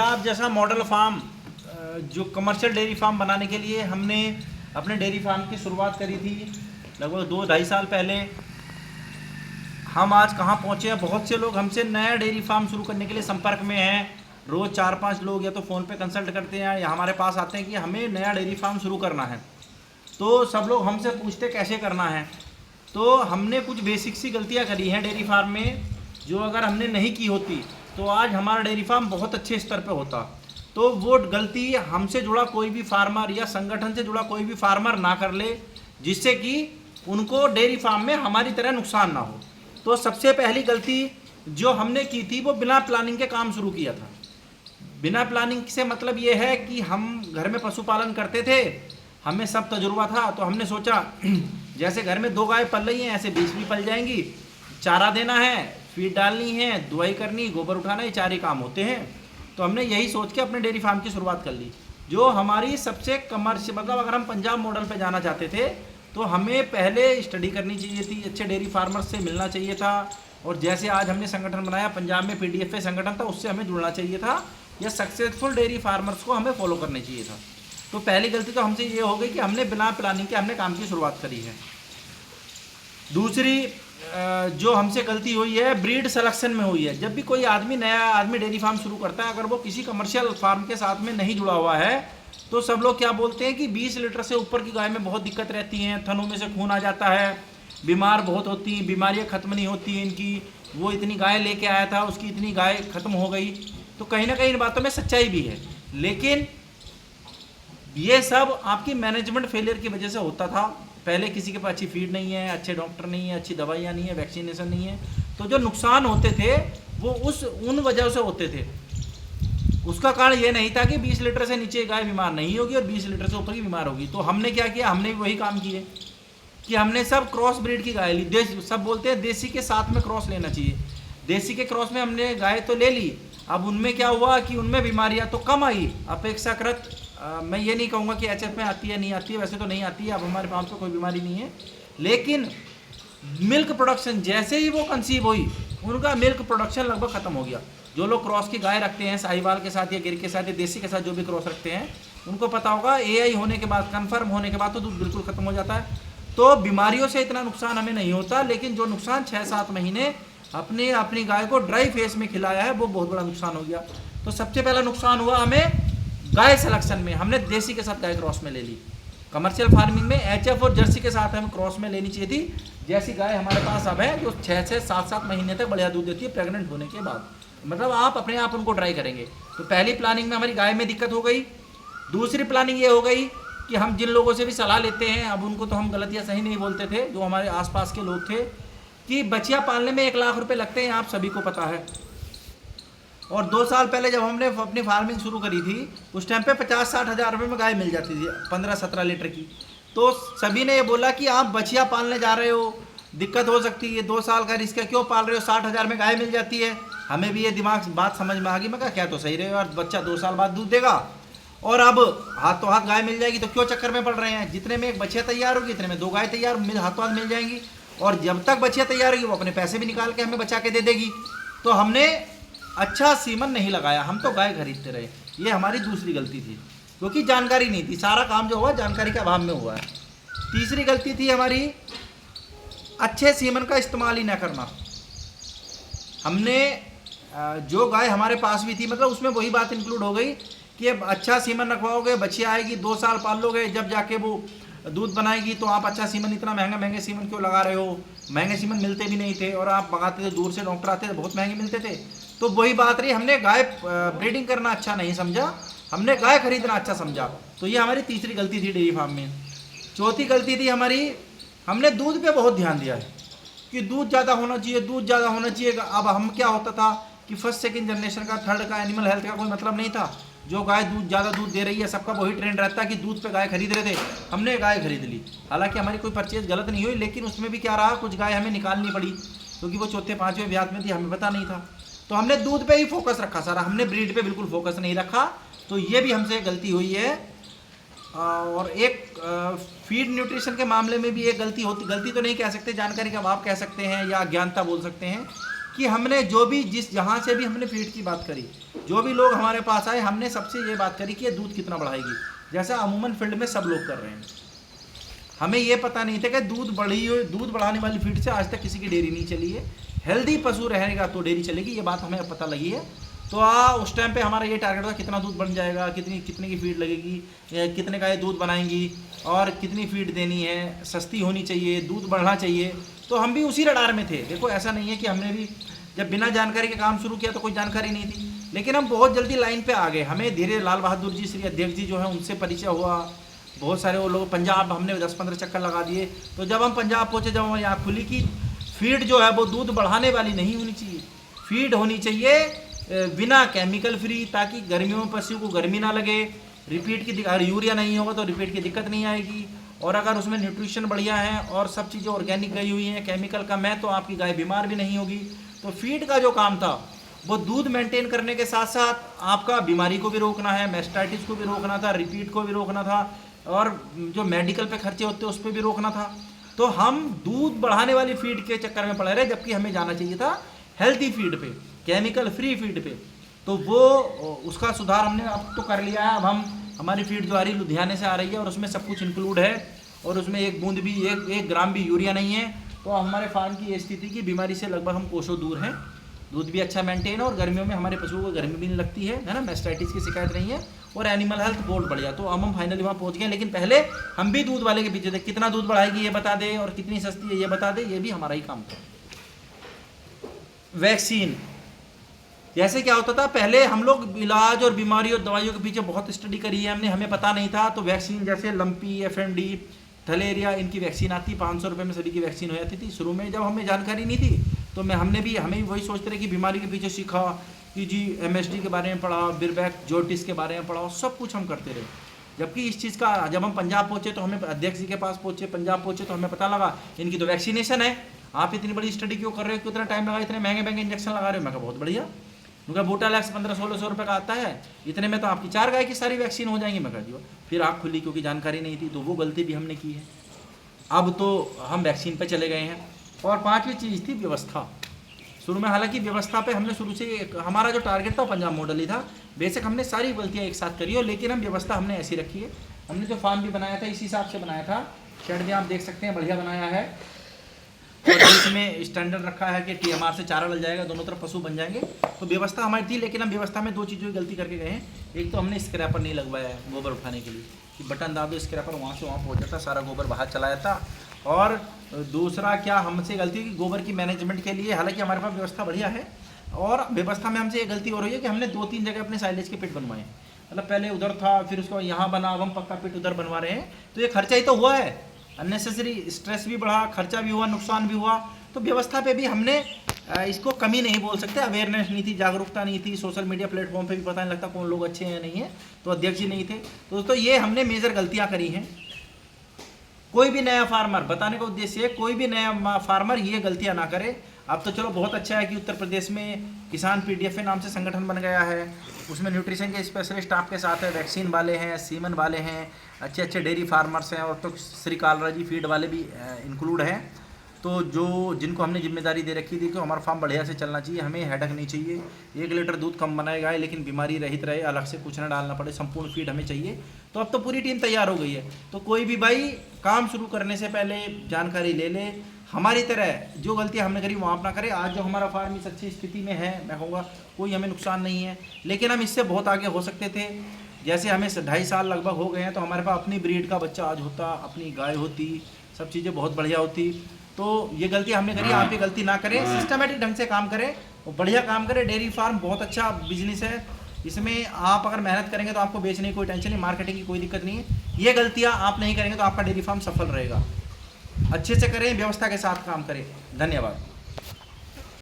पंजाब जैसा model farm जो commercial dairy farm बनाने के लिए हमने अपने डेयरी फार्म की शुरुआत करी थी लगभग 2-2.5 साल पहले। हम आज कहाँ पहुँचे हैं। बहुत से लोग हमसे नया डेयरी फार्म शुरू करने के लिए संपर्क में हैं। रोज़ 4-5 लोग या तो फ़ोन पे कंसल्ट करते हैं या हमारे पास आते हैं कि हमें नया डेयरी फार्म शुरू करना है। तो सब लोग हमसे पूछते कैसे करना है। तो हमने कुछ बेसिक सी गलतियाँ करी हैं डेयरी फार्म में, जो अगर हमने नहीं की होती तो आज हमारा डेयरी फार्म बहुत अच्छे स्तर पे होता। तो वो गलती हमसे जुड़ा कोई भी फार्मर या संगठन से जुड़ा कोई भी फार्मर ना कर ले, जिससे कि उनको डेयरी फार्म में हमारी तरह नुकसान ना हो। तो सबसे पहली गलती जो हमने की थी वो बिना प्लानिंग के काम शुरू किया था। बिना प्लानिंग से मतलब ये है कि हम घर में पशुपालन करते थे, हमें सब तजुर्बा था। तो हमने सोचा जैसे घर में 2 गाय पल रही हैं ऐसे 20 भी पल जाएंगी। चारा देना है, फीड डालनी है, दुआई करनी, गोबर उठाना, ये 4 ही काम होते हैं। तो हमने यही सोच के अपने डेयरी फार्म की शुरुआत कर ली। जो हमारी सबसे कमर्शियल मतलब अगर हम पंजाब मॉडल पे जाना चाहते थे तो हमें पहले स्टडी करनी चाहिए थी, अच्छे डेयरी फार्मर्स से मिलना चाहिए था। और जैसे आज हमने संगठन बनाया पंजाब में PDFA संगठन था, उससे हमें जुड़ना चाहिए था या सक्सेसफुल डेयरी फार्मर्स को हमें फॉलो करना चाहिए था। तो पहली गलती तो हमसे ये हो गई कि हमने बिना प्लानिंग के हमने काम की शुरुआत करी है। दूसरी जो हमसे गलती हुई है ब्रीड सिलेक्शन में हुई है। जब भी कोई नया आदमी डेयरी फार्म शुरू करता है, अगर वो किसी कमर्शियल फार्म के साथ में नहीं जुड़ा हुआ है तो सब लोग क्या बोलते हैं कि 20 लीटर से ऊपर की गाय में बहुत दिक्कत रहती हैं, थनों में से खून आ जाता है, बीमार बहुत होती हैं, बीमारियाँ खत्म नहीं होती हैं इनकी, वो इतनी गाय लेके आया था उसकी इतनी गाय खत्म हो गई। तो कहीं ना कहीं इन बातों में सच्चाई भी है, लेकिन ये सब आपकी मैनेजमेंट फेलियर की वजह से होता था। पहले किसी के पास अच्छी फीड नहीं है, अच्छे डॉक्टर नहीं है, अच्छी दवाइयाँ नहीं है, वैक्सीनेशन नहीं है। तो जो नुकसान होते थे वो उन वजह से होते थे। उसका कारण ये नहीं था कि 20 लीटर से नीचे गाय बीमार नहीं होगी और 20 लीटर से ऊपर की बीमार होगी। तो हमने क्या किया, हमने भी वही काम किए कि हमने सब क्रॉस ब्रीड की गाय ली। सब बोलते हैं देसी के साथ में क्रॉस लेना चाहिए। देसी के क्रॉस में हमने गाय तो ले ली, अब उनमें क्या हुआ कि उनमें बीमारियाँ तो कम आई अपेक्षाकृत। मैं ये नहीं कहूँगा कि HF में आती है नहीं आती है, वैसे तो नहीं आती है, अब हमारे पास तो कोई बीमारी नहीं है। लेकिन मिल्क प्रोडक्शन जैसे ही वो कंसीव हुई उनका मिल्क प्रोडक्शन लगभग ख़त्म हो गया। जो लोग क्रॉस की गाय रखते हैं साहिवाल के साथ या गिर के साथ या देसी के साथ जो भी क्रॉस रखते हैं उनको पता होगा AI होने के बाद, कन्फर्म होने के बाद तो दूध बिल्कुल ख़त्म हो जाता है। तो बीमारियों से इतना नुकसान हमें नहीं होता, लेकिन जो नुकसान 6-7 महीने अपनी गाय को ड्राई फेस में खिलाया है वो बहुत बड़ा नुकसान हो गया। तो सबसे पहला नुकसान हुआ हमें गाय सिलेक्शन में, हमने देसी के साथ गाय क्रॉस में ले ली। कमर्शियल फार्मिंग में HF और जर्सी के साथ हमें क्रॉस में लेनी चाहिए थी। जैसी गाय हमारे पास अब है जो 6 से 7 महीने तक बढ़िया दूध देती है प्रेग्नेंट होने के बाद, मतलब आप अपने आप उनको ट्राई करेंगे। तो पहली प्लानिंग में हमारी गाय में दिक्कत हो गई। दूसरी प्लानिंग ये हो गई कि हम जिन लोगों से भी सलाह लेते हैं, अब उनको तो हम गलत या सही नहीं बोलते थे, जो हमारे आसपास के लोग थे, कि बछिया पालने में 1 लाख रुपए लगते हैं, आप सभी को पता है। और 2 साल पहले जब हमने अपनी फार्मिंग शुरू करी थी उस टाइम पे 50-60 हज़ार रुपये में गाय मिल जाती थी 15-17 लीटर की। तो सभी ने ये बोला कि आप बछिया पालने जा रहे हो, दिक्कत हो सकती है, 2 साल का रिस्क है, क्यों पाल रहे हो, 60 हज़ार में गाय मिल जाती है। हमें भी ये बात समझ में आ गई। मैं कहा क्या तो सही रहे और बच्चा 2 साल बाद दूध देगा और अब हाथ तो हाथ गाय मिल जाएगी, तो क्यों चक्कर में पड़ रहे हैं। जितने में एक बछिया तैयार होगी इतने में 2 गाय तैयार हाथों हाथ मिल जाएंगी, और जब तक बछिया तैयार होगी वो अपने पैसे भी निकाल के हमें बचा के दे देगी। तो हमने अच्छा सीमन नहीं लगाया, हम तो गाय खरीदते रहे। ये हमारी दूसरी गलती थी, क्योंकि जानकारी नहीं थी। सारा काम जो हुआ जानकारी के अभाव में हुआ है। तीसरी गलती थी हमारी अच्छे सीमन का इस्तेमाल ही ना करना। हमने जो गाय हमारे पास भी थी, मतलब उसमें वही बात इंक्लूड हो गई कि अब अच्छा सीमन रखवाओगे, बच्चियाँ आएगी, 2 साल पाल लोगे, जब जाके वो दूध बनाएगी तो आप अच्छा सीमन, इतना महंगे सीमन क्यों लगा रहे हो। महंगे सीमन मिलते भी नहीं थे और आप मंगाते थे, दूर से डॉक्टर आते थे, बहुत महंगे मिलते थे। तो वही बात रही, हमने गाय ब्रीडिंग करना अच्छा नहीं समझा, हमने गाय खरीदना अच्छा समझा। तो ये हमारी तीसरी गलती थी डेयरी फार्म में। चौथी गलती थी हमारी, हमने दूध पे बहुत ध्यान दिया है कि दूध ज़्यादा होना चाहिए, दूध ज़्यादा होना चाहिए। अब हम क्या होता था कि फर्स्ट सेकंड जनरेशन का, थर्ड का, एनिमल हेल्थ का कोई मतलब नहीं था। जो गाय ज़्यादा दूध दे रही है सबका वही ट्रेंड रहता है कि दूध पे गाय खरीद रहे थे, हमने गाय खरीद ली। हालांकि हमारी कोई परचेज गलत नहीं हुई, लेकिन उसमें भी क्या रहा, कुछ गाय हमें निकालनी पड़ी क्योंकि वो 4-5वें ब्याज में थी, हमें पता नहीं था। तो हमने दूध पे ही फोकस रखा सारा, हमने ब्रीड पे बिल्कुल फोकस नहीं रखा। तो ये भी हमसे गलती हुई है। और एक फीड न्यूट्रिशन के मामले में भी एक गलती तो नहीं कह सकते, जानकारी का अभाव कह सकते हैं या अज्ञानता बोल सकते हैं कि हमने जो भी जहाँ से भी हमने फीड की बात करी, जो भी लोग हमारे पास आए, हमने सबसे ये बात करी कि ये दूध कितना बढ़ाएगी, जैसा अमूमन फील्ड में सब लोग कर रहे हैं। हमें ये पता नहीं था कि दूध बढ़ाने वाली फीड से आज तक किसी की डेयरी नहीं चली है। हेल्दी पशु रहेगा तो डेयरी चलेगी, ये बात हमें पता लगी है। तो उस टाइम पे हमारा ये टारगेट था कितना दूध बन जाएगा, कितने की फीड लगेगी, कितने का ये दूध बनाएंगी और कितनी फीड देनी है, सस्ती होनी चाहिए, दूध बढ़ना चाहिए। तो हम भी उसी रडार में थे। देखो ऐसा नहीं है कि हमने भी जब बिना जानकारी के काम शुरू किया तो कोई जानकारी नहीं थी, लेकिन हम बहुत जल्दी लाइन पे आ गए। हमें धीरे लाल बहादुर जी श्री अध्यक्ष जी जो है उनसे परिचय हुआ, बहुत सारे वो लोग पंजाब हमने 10-15 चक्कर लगा दिए। तो जब हम पंजाब पहुँचे, जब हमारी आँख खुली कि फीड जो है वो दूध बढ़ाने वाली नहीं होनी चाहिए, फीड होनी चाहिए बिना केमिकल फ्री, ताकि गर्मियों में पशु को गर्मी ना लगे, रिपीट की अगर यूरिया नहीं होगा तो रिपीट की दिक्कत नहीं आएगी, और अगर उसमें न्यूट्रिशन बढ़िया है और सब चीज़ें ऑर्गेनिक गई हुई हैं, केमिकल कम है, तो आपकी गाय बीमार भी नहीं होगी। तो फीड का जो काम था वो दूध मेंटेन करने के साथ साथ आपका बीमारी को भी रोकना है, मैस्टाइटिस को भी रोकना था, रिपीट को भी रोकना था, और जो मेडिकल पे खर्चे होते हैं उस पर भी रोकना था। तो हम दूध बढ़ाने वाली फीड के चक्कर में पड़े रहे, जबकि हमें जाना चाहिए था हेल्दी फीड पे, केमिकल फ्री फीड पे। तो वो उसका सुधार हमने अब तो कर लिया है। अब हमारी फीड जो आ रही लुधियाने से आ रही है और उसमें सब कुछ इंक्लूड है, और उसमें एक बूंद भी एक ग्राम भी यूरिया नहीं है। तो हमारे फार्म की ये स्थिति की बीमारी से लगभग हम कोसों दूर हैं, दूध भी अच्छा मेंटेन है, और गर्मियों में हमारे पशुओं को गर्मी भी नहीं लगती है ना, मैस्टाइटिस की शिकायत नहीं है, और एनिमल हेल्थ बहुत बढ़िया। तो अब हम फाइनली वहाँ पहुँच गए, लेकिन पहले हम भी दूध वाले के पीछे थे, कितना दूध बढ़ाएगी ये बता दे, और कितनी सस्ती है ये बता दे, ये भी हमारा ही काम था। वैक्सीन, जैसे क्या होता था पहले हम लोग इलाज और बीमारी और दवाइयों के पीछे बहुत स्टडी करी है हमने, हमें पता नहीं था। तो वैक्सीन जैसे लंपी, FMD, थलेरिया, इनकी वैक्सीन आती, 500 रुपये में सभी की वैक्सीन हो जाती थी। शुरू में जब हमें जानकारी नहीं थी तो हमें भी वही सोचते रहे कि बीमारी के पीछे सीखा कि जी MSD के बारे में पढ़ा, बिरबैक जोटिस के बारे में पढ़ा, सब कुछ हम करते रहे। जबकि इस चीज़ का जब हम पंजाब पहुँचे तो हमें अध्यक्ष जी के पास पहुँचे, पंजाब पहुँचे तो हमें पता लगा इनकी तो वैक्सीनेशन है, आप इतनी बड़ी स्टडी क्यों कर रहे हो, कितना टाइम लगा, इतने महंगे इंजेक्शन लगा रहे हो। मैं कहा बहुत बढ़िया, उनका बूटालैक्स 1500-1600 रुपये का आता है, इतने में तो आपकी 4 गाय की सारी वैक्सीन हो जाएंगी। मैं कह दिया, फिर आँख खुली क्योंकि जानकारी नहीं थी। तो वो गलती भी हमने की है। अब तो हम वैक्सीन पे चले गए हैं। और 5वीं चीज़ थी व्यवस्था। शुरू में हालांकि व्यवस्था पे हमने शुरू से हमारा जो टारगेट था वो पंजाब मॉडल ही था। बेशक हमने सारी गलतियाँ एक साथ करी हो, लेकिन हम व्यवस्था हमने ऐसी रखी है। हमने जो फार्म भी बनाया था इसी हिसाब से बनाया था। शेड भी आप देख सकते हैं बढ़िया बनाया है, और इसमें स्टैंडर्ड रखा है कि TMR से चारा डल जाएगा, दोनों तरफ पशु बन जाएंगे। तो व्यवस्था हमारी थी, लेकिन हम व्यवस्था में 2 चीज़ों की गलती करके गए हैं। एक तो हमने स्क्रैपर नहीं लगवाया है गोबर उठाने के लिए, कि बटन दाब दो स्क्रैपर वहाँ से वहाँ पहुँच जाता, सारा गोबर बाहर चला जाता। और दूसरा क्या हमसे गलती की गोबर की मैनेजमेंट के लिए, हालांकि हमारे पास व्यवस्था बढ़िया है, और व्यवस्था में हमसे ये गलती हो रही है कि हमने 2-3 जगह अपने साइलेज के पिट बनवाए हैं। मतलब पहले उधर था, फिर उसको यहाँ बना, अब हम पक्का पिट उधर बनवा रहे हैं। तो ये खर्चा ही तो हुआ है, अननेसेसरी स्ट्रेस भी बढ़ा, खर्चा भी हुआ, नुकसान भी हुआ। तो व्यवस्था पे भी हमने इसको कमी नहीं बोल सकते, अवेयरनेस नहीं थी, जागरूकता नहीं थी, सोशल मीडिया प्लेटफॉर्म पे भी पता नहीं लगता कौन लोग अच्छे हैं नहीं है, तो अध्यक्ष जी नहीं थे। तो दोस्तों ये हमने मेजर गलतियां करी हैं। कोई भी नया फार्मर, बताने का उद्देश्य है कोई भी नया फार्मर ये गलतियां ना करे। अब तो चलो बहुत अच्छा है कि उत्तर प्रदेश में किसान PDFA नाम से संगठन बन गया है, उसमें न्यूट्रिशन के स्पेशलिस्ट आपके साथ है, वैक्सीन वाले हैं, सीमन वाले हैं, अच्छे डेयरी फार्मर्स हैं, और तो श्री कालरा जी फीड वाले भी इंक्लूड हैं। तो जिनको हमने जिम्मेदारी दे रखी थी कि हमारा फार्म बढ़िया से चलना चाहिए, हमें हेडक नहीं चाहिए, 1 लीटर दूध कम बनाएगा लेकिन बीमारी रहित रहे, अलग से कुछ ना डालना पड़े, संपूर्ण फीड हमें चाहिए। तो अब तो पूरी टीम तैयार हो गई है। तो कोई भी भाई काम शुरू करने से पहले जानकारी ले ले, हमारी तरह जो गलतियां हमने करी वो आप ना करें। आज जो हमारा फार्म इस अच्छी स्थिति में है, मैं कहूँगा कोई हमें नुकसान नहीं है, लेकिन हम इससे बहुत आगे हो सकते थे। जैसे हमें 2.5 साल लगभग हो गए हैं, तो हमारे पास अपनी ब्रीड का बच्चा आज होता, अपनी गाय होती, सब चीज़ें बहुत बढ़िया होती। तो ये गलती हमने करी, आप ये गलती ना करें, सिस्टमेटिक ढंग से काम करें और बढ़िया काम करें। डेयरी फार्म बहुत अच्छा बिजनेस है, इसमें आप अगर मेहनत करेंगे तो आपको बेचने की कोई टेंशन नहीं, मार्केटिंग की कोई दिक्कत नहीं है। ये गलतियाँ आप नहीं करेंगे तो आपका डेयरी फार्म सफल रहेगा। अच्छे से करें, व्यवस्था के साथ काम करें। धन्यवाद।